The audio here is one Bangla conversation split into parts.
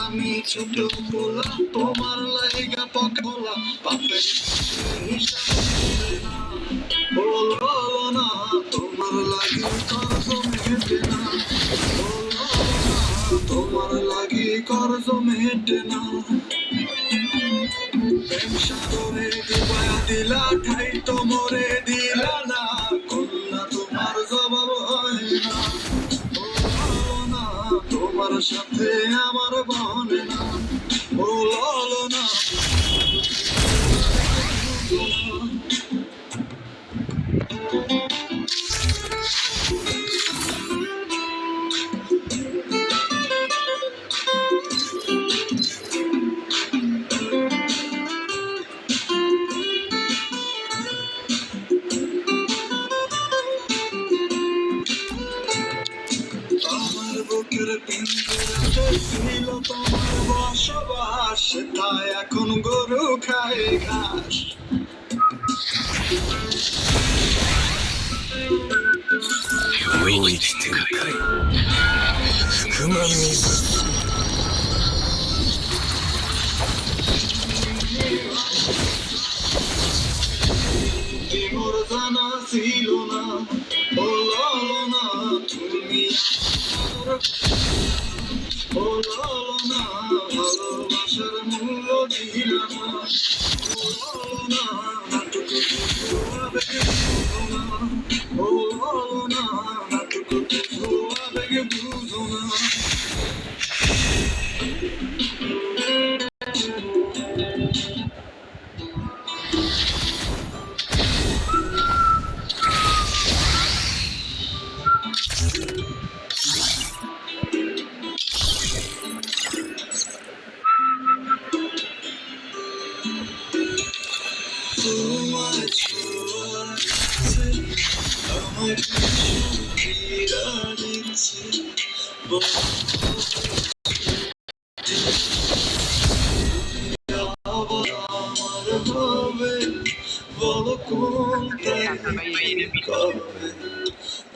আমি ছোট পোলা তোমার লাইগা পকলা পাপের বলো না তোমার লাগি করজ মেটে না তোমার লাগি করজ মেটে না প্রেম সাগরে ডুবায়া দিলা ঠাই তো মরে দিলা না কন্যা তোমার জবাব হয় না না তোমার সাথে আমার বনে না বলো না বুকের পিঞ্জরাতে ছিল তোমার বসবাস তাই এখন গরু খায় ঘাস領域展開福間水মোর জানা ছিল না বলো না তুমি বলো না ভালোবাসার মূল্য দিল না বলো না নাটক বলো না নাটক আবেগে বুঝো না তোমার ছোঁয়াছে আমার সুখীরা দিচ্ছে আবার আমার হবে বলো কোন তারিখে কবে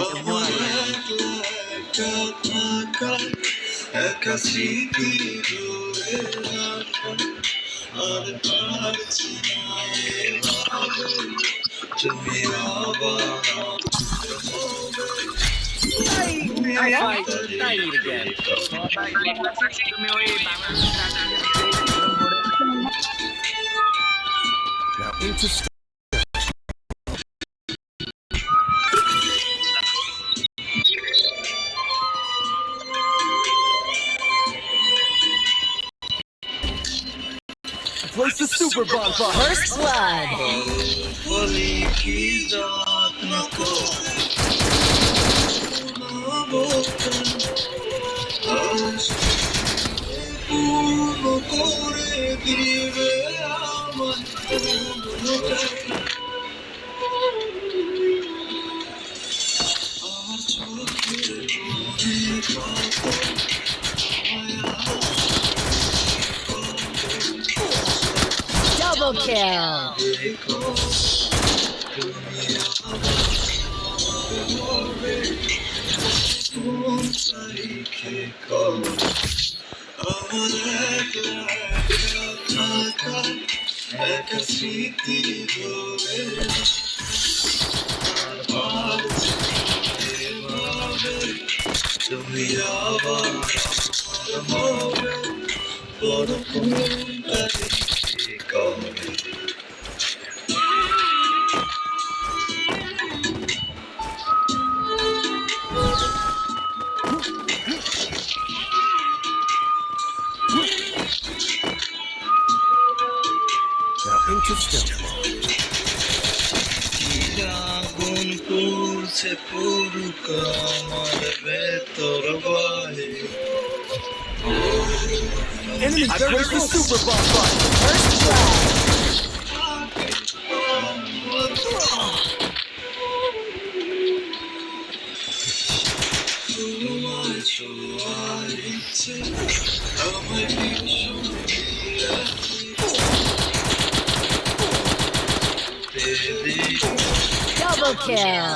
আমার একলা একা থাকা একা স্মৃতি জুড়ে রাখা আর পারছি না এভাবে তুমি আবার Now into place the super bonfire. First blood. বলি কি যত্ন করে পূর্ণ করে দিবে আমার আমার চোখের Double kill. আমার একলা থাকা একা স্মৃতি ধরে তুমি আবার হবে বড় কোনটা কবে Now into stealth mode. আগুন পুড়ছে পুরুক আমার ভেতর বাহে Enemy placed the super bonfire. First blood. তোমায় ছোঁয়ার ইচ্ছে আমায় ভীষণ Double kill.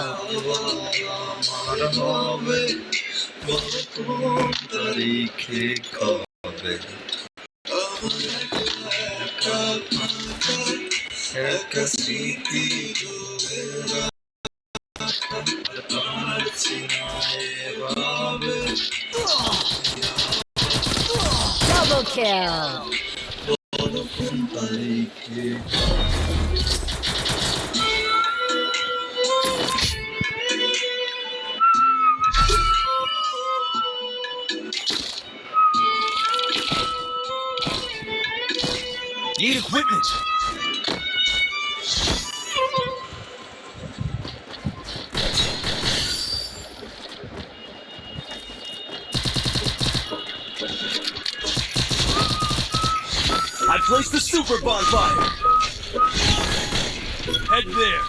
আমার হবে বলো কোন তারিখে কবে হবে একটা স্মৃতি Double kill. Need equipment. I placed the super bonfire. Head there.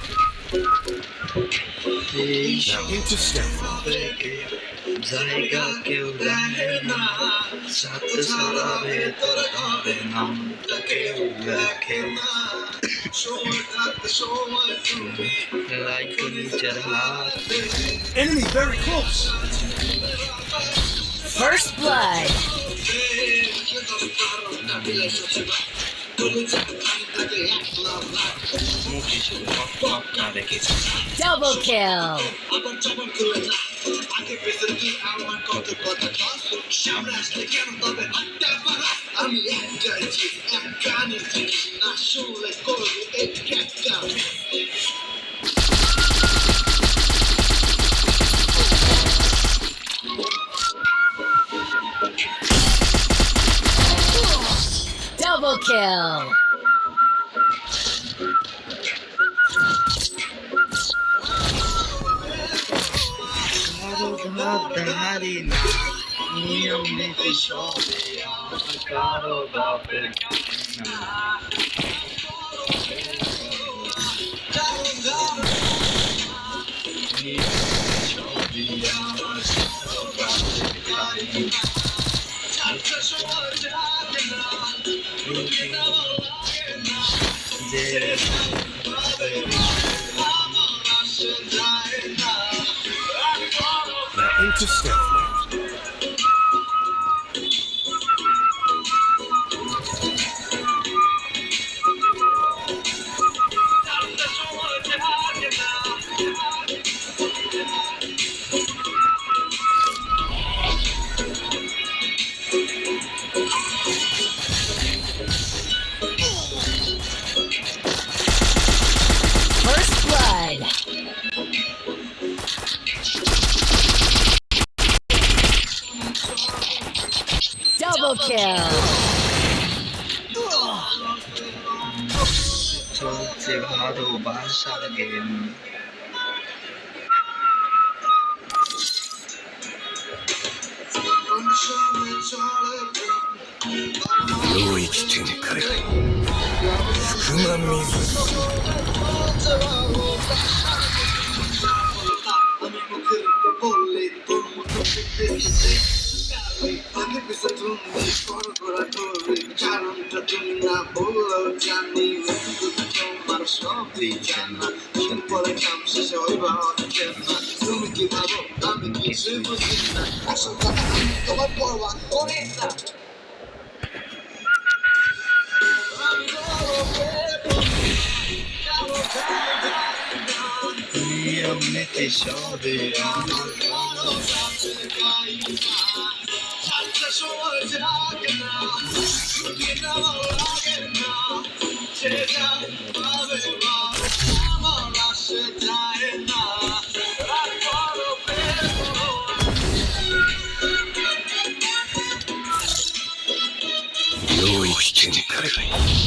Now into stealth mode. জায়গা কেউ জানে না সাথে সারা ভেতর ঘরে নামটা কেউ লেখে না লাইক নিজের হাতে Enemy very close. First blood. মুখে শুধু মক না রেখেছে Double kill. আবার জবান খুলে না আগে পেছন কি আমার কত কথা সামনে আসলে কেন তবে আড্ডা মারা আমি একটাই জিত এক গানে জিত না শুনলে করবো এই একটা Double kill. কারো ধারি না নিয়ম নীতি সবে আমার কারো বাপের না সবই আমার কারো বাপের খাই যে Now into stealth mode. First blood. Double kill. চলছে ভালোবাসার গেম領域展開福間水 আমি মুখের উপর বললে তোর মতো দেখেছি আগে পিছে তুমি কর করা করে কারণটা তুমি না বললেও জানি তোমার সবই জানা পরে কাম শেষে হইবা হচ্ছে না তুমি কি ভাবো আমি কিছুই বুঝি না আসল কথা আমি তোমার পরোয়া করি না নিয়ম নীতি সবে আমার কারো領域展開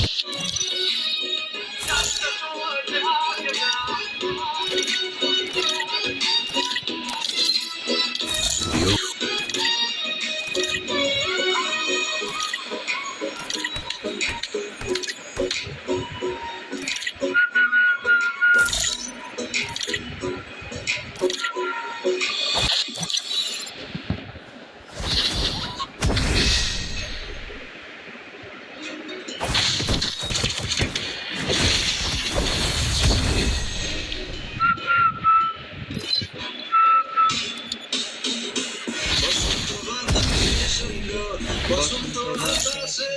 বসন্ত বাতাসে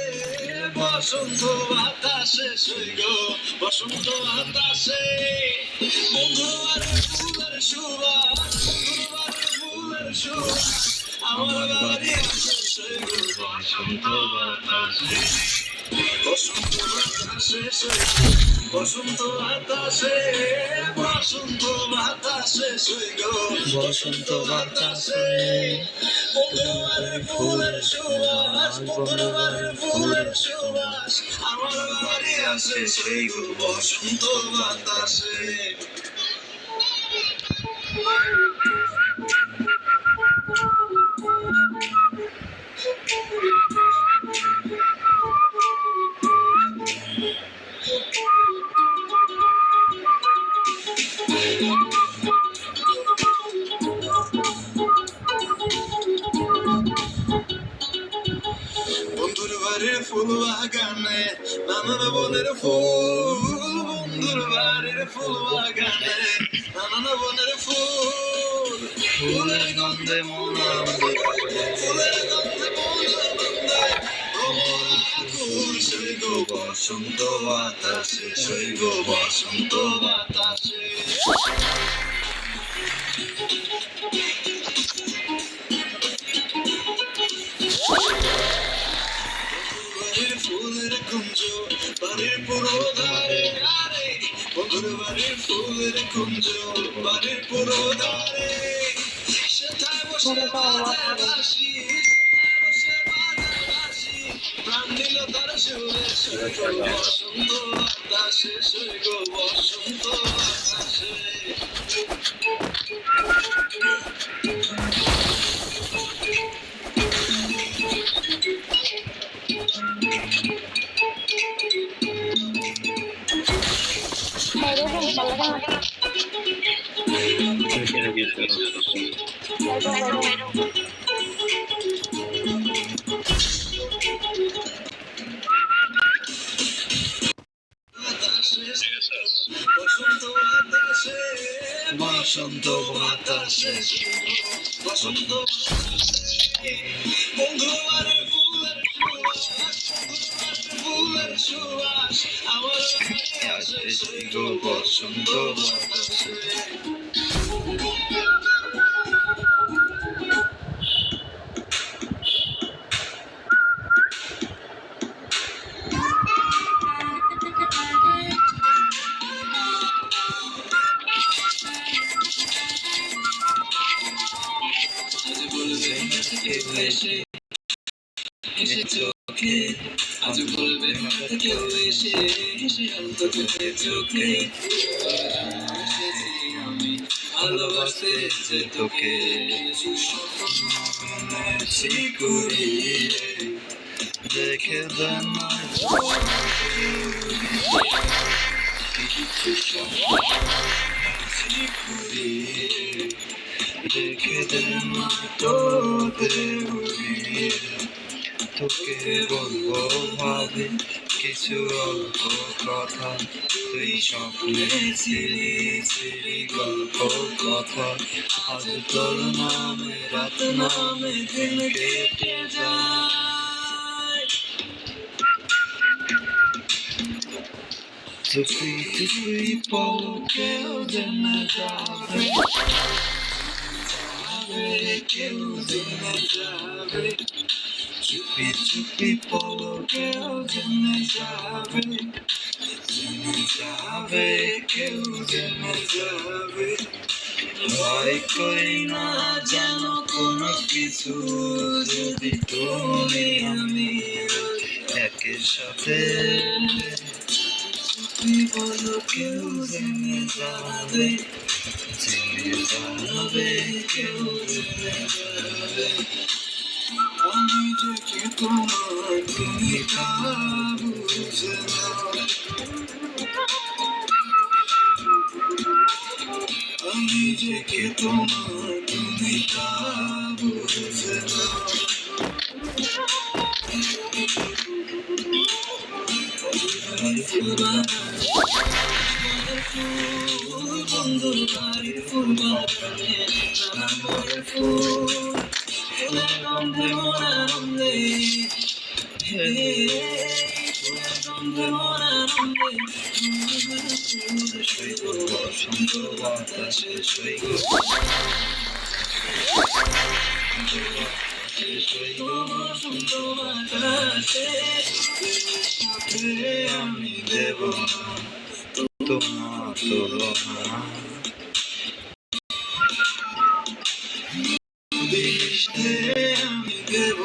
বসন্ত বাতাসে সৈগ বসন্ত বাতাসে বন্ধুবারে ফুলের সুবাস বন্ধুবারে ফুলের সুবাস আমার বাড়ি আসে সৈগ বসন্ত বাতাসে বসন্ত বাতাসে সৈগ বসন্ত বাতাসে বসন্ত বাতাসে সৈগ বসন্ত বাতাসে বন্ধুবারে ফুলের সুবাস বন্ধুবারে ফুলের সুবাস আমার বাড়ি আসে সৈগ বসন্ত বাতাসে বন্ধুর বাড়ির ফুল বাগানে নানান বনের ফুল বন্ধুর বাড়ির ফুল বাগানে নানান বনের ফুল ফুলের গন্ধে মন আনন্দে ফুলের গন্ধে মন আনন্দে ভ্রমর আকুল সৈগ বসন্ত বাতাসে সৈগ বসন্ত বাতাসে বাড়ির ফুলের কুঞ্জ বাড়ির পুরো ধারে আরে বন্ধুর বাড়ির ফুলের কুঞ্জ বাড়ির পুরো ধারে সেথায় বসে বাজায় বাঁশি সেথায় বসে বাজায় বাঁশি প্রাণ দিল তার সুরে সৈগ বসন্ত বাতাসে সৈগ বসন্ত বাতাসে বসন্ত বাতাসে বসন্ত বাতাসে বসন্ত বন্ধুবারে ফুলের সুবাস ফুলের সুবাস আমার আসে সৈগ বসন্ত বাতাসে চোখে আজ বলবে হঠাৎ কেউ এসে হেসে অন্তত চোখে আমি ভালোবাসতে যে তোকে শিকুড়িয়ে দেখে দেন কিছু শিকুড়িয়ে দেখে দেন তোতে উড়িয়ে তোকে বলবো ভাবে কিছু অল্প কথা তুই স্বপ্নে ছিলি ছিলি গল্প কথা আজ তোর নামে রাত নামে দিন কেটে যায় চুপি চুপি পলকেও জেনে যাবে কেউ জেনে যাবে চুপি চুপি পলকেও জেনে যাবে কেউ জেনে যাবে ভয় করি না যেন কোনো কিছু যদি তুমি আমি একের সাথে চুপি বলো কেউ জেনে যাবে কেউ জেনে যাবে আমি যে কি তোমার তুমি তা বুঝে না আমি যে কি তোমার তুমি তা বুঝে না বন্ধুর বাড়ির ফুল বাগানে নানা ফুল গন্ধে মন আনন্দে, হে গন্ধে মন আনন্দে, সৈব বসন্ত বাতাসে সৈব বসন্ত বাতাসে, আমি দেব তোমার তুলনা, বিষে আমি দেব